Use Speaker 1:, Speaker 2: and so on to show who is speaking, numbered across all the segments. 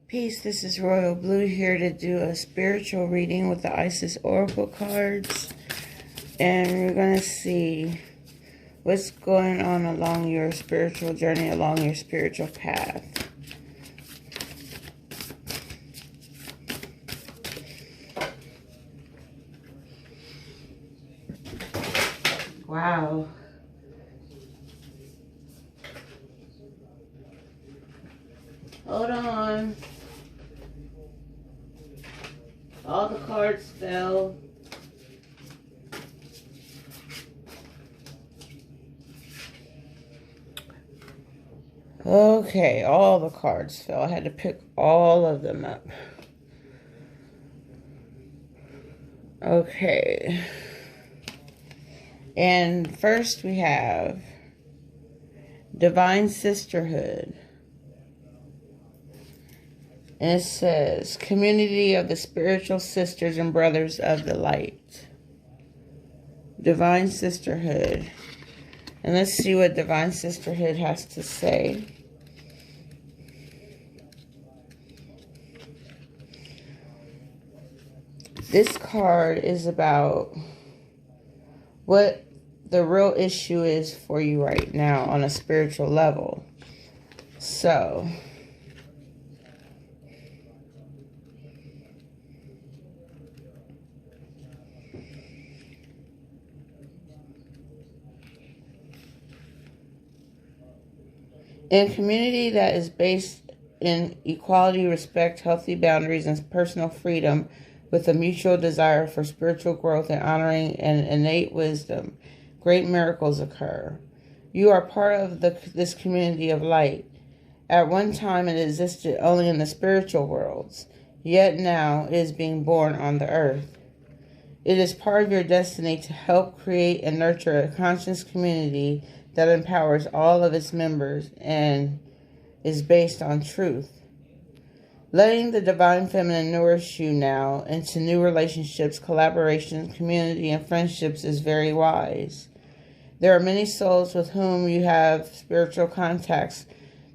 Speaker 1: Peace, this is Royal Blue here to do a spiritual reading with the Isis Oracle cards. And we're going to see what's going on along your spiritual journey, along your spiritual path. Wow. Hold on. All the cards fell. Okay, all the cards fell. I had to pick all of them up. Okay. And first we have Divine Sisterhood. And it says, community of the spiritual sisters and brothers of the light. Divine Sisterhood. And let's see what Divine Sisterhood has to say. This card is about what the real issue is for you right now on a spiritual level. So, in a community that is based in equality, respect, healthy boundaries, and personal freedom, with a mutual desire for spiritual growth and honoring and innate wisdom, great miracles occur. You are part of this community of light. At one time it existed only in the spiritual worlds, yet now it is being born on the earth. It is part of your destiny to help create and nurture a conscious community that empowers all of its members and is based on truth. Letting the Divine Feminine nourish you now into new relationships, collaborations, community, and friendships is very wise. There are many souls with whom you have spiritual contacts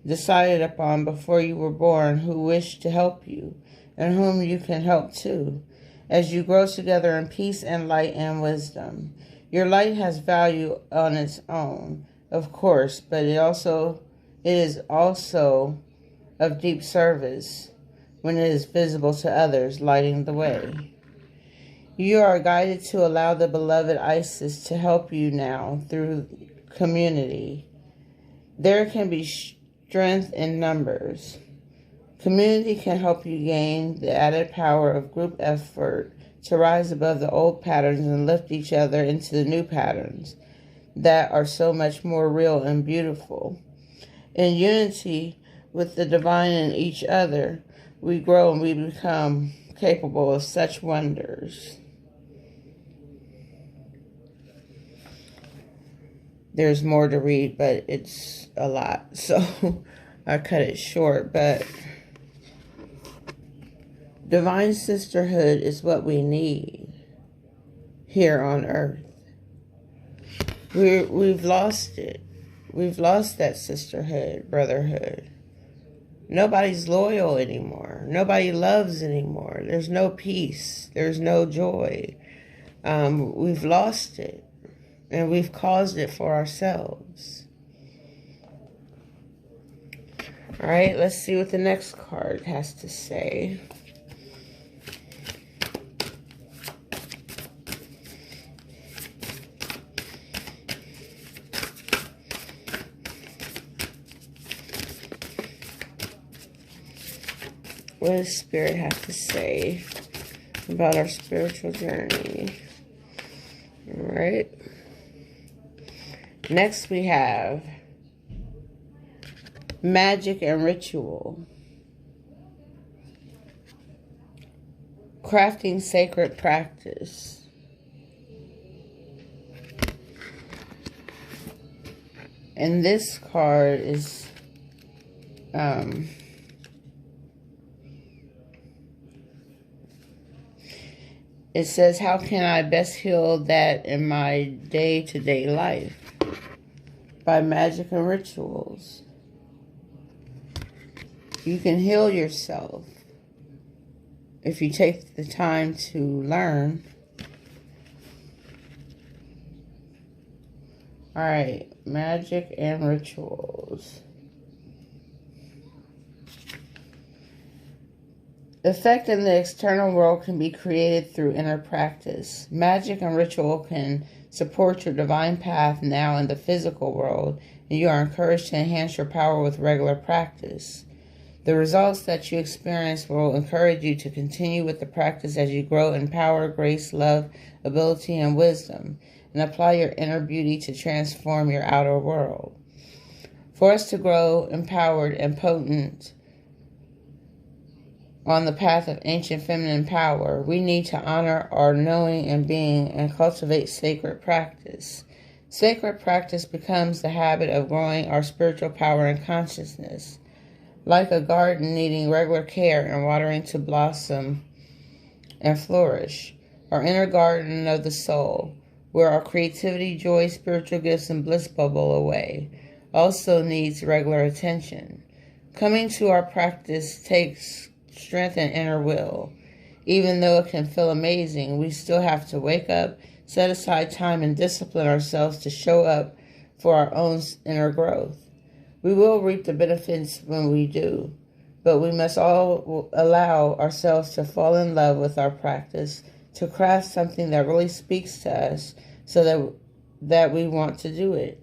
Speaker 1: decided upon before you were born who wish to help you, and whom you can help too, as you grow together in peace and light and wisdom. Your light has value on its own, of course, but it is also of deep service when it is visible to others, lighting the way. You are guided to allow the beloved Isis to help you now through community. There can be strength in numbers. Community can help you gain the added power of group effort to rise above the old patterns and lift each other into the new patterns that are so much more real and beautiful. In unity with the divine in each other, we grow and we become capable of such wonders. There's more to read, but it's a lot, so I cut it short. But Divine Sisterhood is what we need here on earth. We've lost it. We've lost that sisterhood, brotherhood. Nobody's loyal anymore. Nobody loves anymore. There's no peace. There's no joy. We've lost it. And we've caused it for ourselves. All right, let's see what the next card has to say. What does Spirit have to say about our spiritual journey? All right. Next we have Magic and Ritual. Crafting sacred practice. And this card is it says, how can I best heal that in my day-to-day life? By Magic and Rituals. You can heal yourself if you take the time to learn. All right, magic and rituals. Effect in the external world can be created through inner practice. Magic and ritual can support your divine path now in the physical world, and you are encouraged to enhance your power with regular practice. The results that you experience will encourage you to continue with the practice as you grow in power, grace, love, ability, and wisdom, and apply your inner beauty to transform your outer world. For us to grow empowered and potent on the path of ancient feminine power, we need to honor our knowing and being and cultivate sacred practice. Sacred practice becomes the habit of growing our spiritual power and consciousness. Like a garden needing regular care and watering to blossom and flourish, our inner garden of the soul, where our creativity, joy, spiritual gifts, and bliss bubble away, also needs regular attention. Coming to our practice takes strength and inner will. Even though it can feel amazing, we still have to wake up, set aside time, and discipline ourselves to show up for our own inner growth. We will reap the benefits when we do, but we must all allow ourselves to fall in love with our practice, to craft something that really speaks to us so that we want to do it.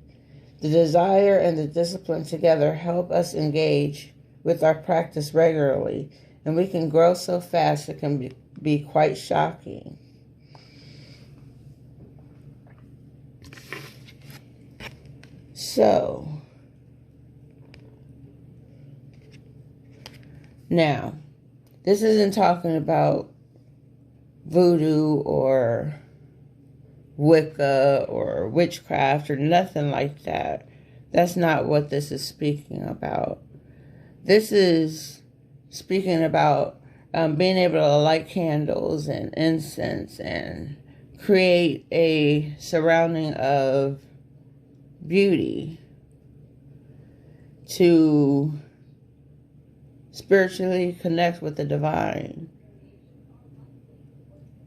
Speaker 1: The desire and the discipline together help us engage with our practice regularly, and we can grow so fast it can be quite shocking. So, now, this isn't talking about voodoo or Wicca or witchcraft or nothing like that. That's not what this is speaking about. This is speaking about being able to light candles and incense and create a surrounding of beauty to spiritually connect with the divine,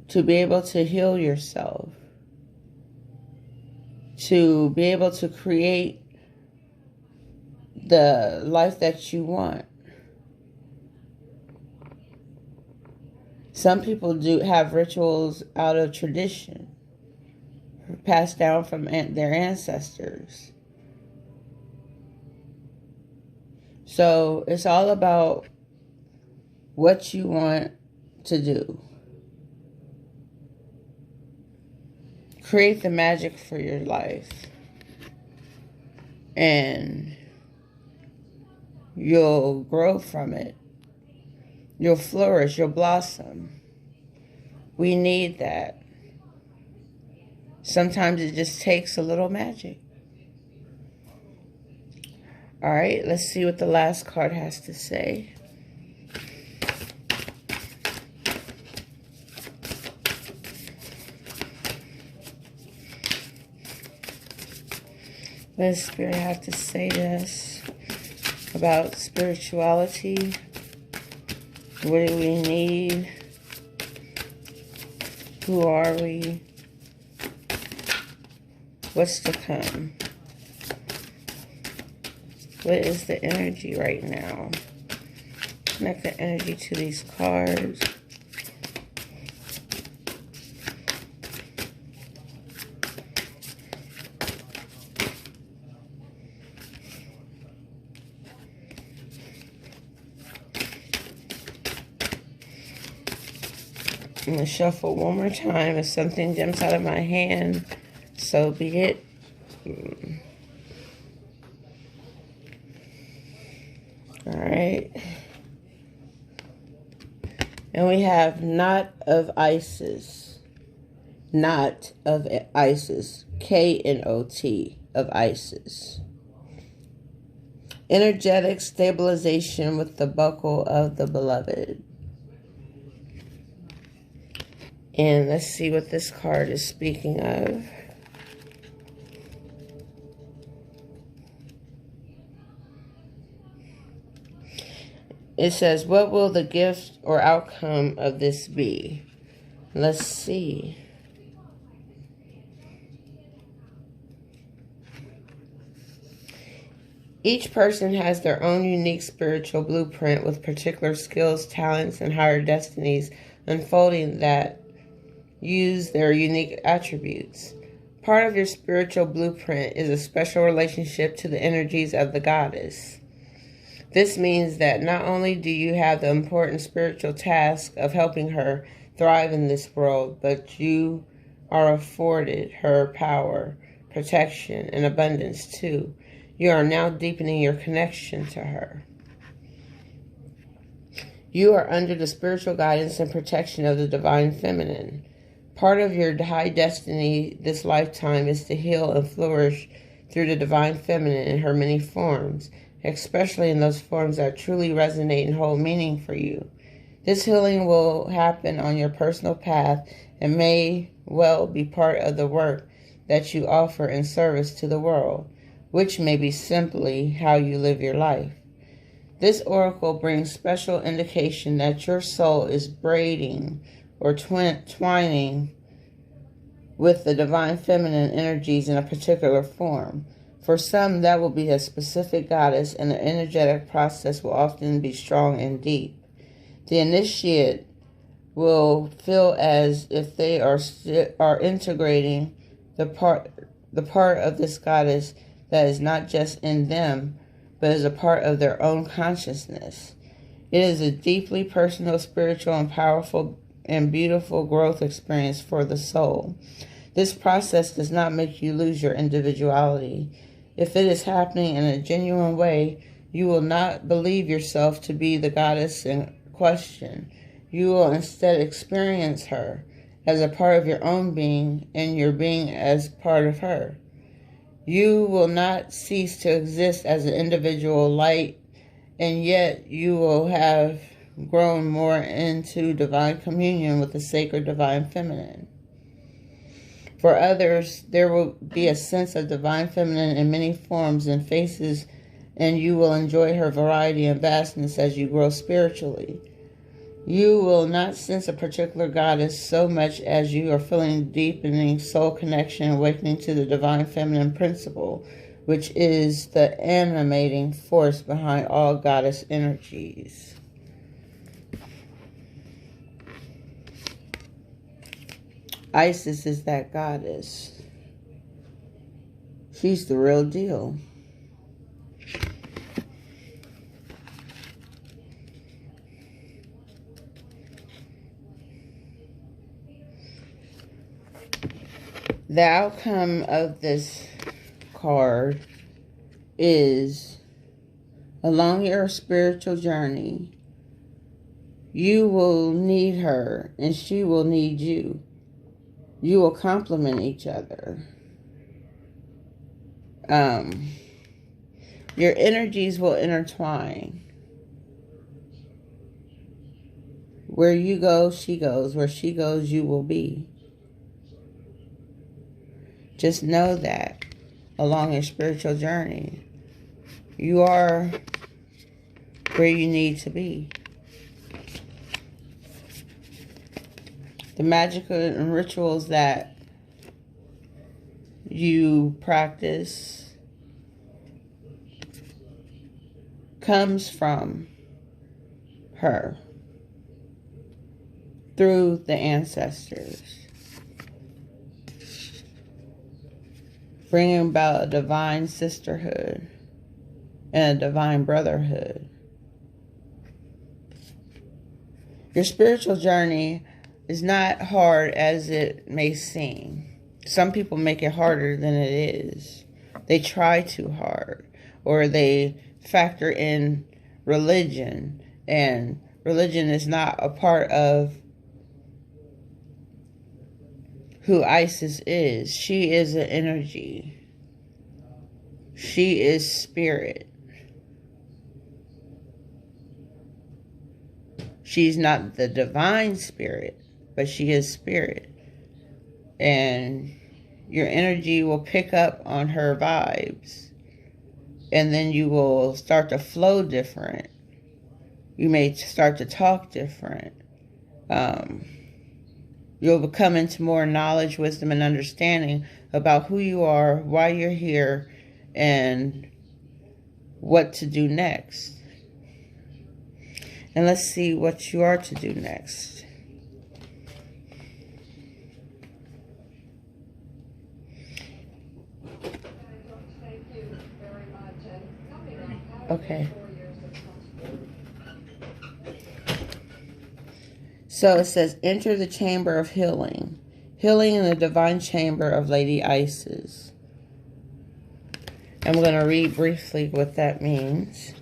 Speaker 1: to be able to heal yourself, to be able to create the life that you want. Some people do have rituals out of tradition, passed down from their ancestors. So it's all about what you want to do. Create the magic for your life, and you'll grow from it. You'll flourish, you'll blossom. We need that. Sometimes it just takes a little magic. All right, let's see what the last card has to say. What does Spirit have to say to us about spirituality? What do we need? Who are we? What's to come? What is the energy right now? Connect the energy to these cards. I'm going to shuffle one more time. If something jumps out of my hand, so be it. All right. And we have Knot of Isis. Knot of Isis. K-N-O-T of Isis. Energetic stabilization with the buckle of the beloved. And let's see what this card is speaking of. It says, what will the gift or outcome of this be? Let's see. Each person has their own unique spiritual blueprint with particular skills, talents, and higher destinies unfolding that use their unique attributes. Part of your spiritual blueprint is a special relationship to the energies of the goddess. This means that not only do you have the important spiritual task of helping her thrive in this world, but you are afforded her power, protection, and abundance too. You are now deepening your connection to her. You are under the spiritual guidance and protection of the Divine Feminine. Part of your high destiny this lifetime is to heal and flourish through the Divine Feminine in her many forms, especially in those forms that truly resonate and hold meaning for you. This healing will happen on your personal path and may well be part of the work that you offer in service to the world, which may be simply how you live your life. This oracle brings special indication that your soul is braiding or twining with the Divine Feminine energies in a particular form. For some, that will be a specific goddess, and the energetic process will often be strong and deep. The initiate will feel as if they are integrating the part of this goddess that is not just in them, but is a part of their own consciousness. It is a deeply personal, spiritual, and powerful and beautiful growth experience for the soul. This process does not make you lose your individuality. If it is happening in a genuine way, you will not believe yourself to be the goddess in question. You will instead experience her as a part of your own being and your being as part of her. You will not cease to exist as an individual light, and yet you will have grown more into divine communion with the sacred Divine Feminine. For others, there will be a sense of Divine Feminine in many forms and faces, and you will enjoy her variety and vastness as you grow spiritually. You will not sense a particular goddess so much as you are feeling deepening soul connection, awakening to the Divine Feminine principle, which is the animating force behind all goddess energies. Isis is that goddess. She's the real deal. The outcome of this card is, along your spiritual journey, you will need her and she will need you. You will complement each other. Your energies will intertwine. Where you go, she goes. Where she goes, you will be. Just know that along your spiritual journey, you are where you need to be. The magical and rituals that you practice comes from her through the ancestors, bringing about a divine sisterhood and a divine brotherhood. Your spiritual journey is not hard as it may seem. Some people make it harder than it is. They try too hard, or they factor in religion, and religion is not a part of who Isis is. She is an energy. She is spirit. She's not the divine spirit, but she is spirit. And your energy will pick up on her vibes. And then you will start to flow different. You may start to talk different. You'll come into more knowledge, wisdom, and understanding about who you are, why you're here, and what to do next. And let's see what you are to do next. Okay. So it says, enter the chamber of healing. Healing in the divine chamber of Lady Isis. I'm going to read briefly what that means.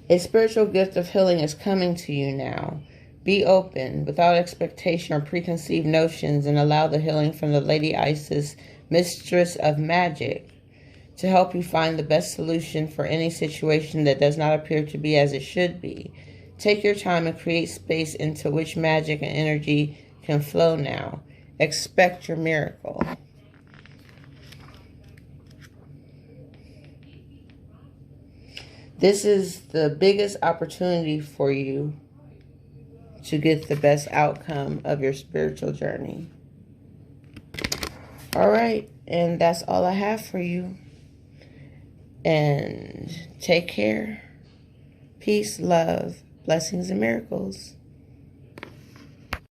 Speaker 1: A spiritual gift of healing is coming to you now. Be open, without expectation or preconceived notions, and allow the healing from the Lady Isis, Mistress of Magic, to help you find the best solution for any situation that does not appear to be as it should be. Take your time and create space into which magic and energy can flow now. Expect your miracle. This is the biggest opportunity for you to get the best outcome of your spiritual journey. All right, and that's all I have for you. And take care. Peace, love, blessings, and miracles.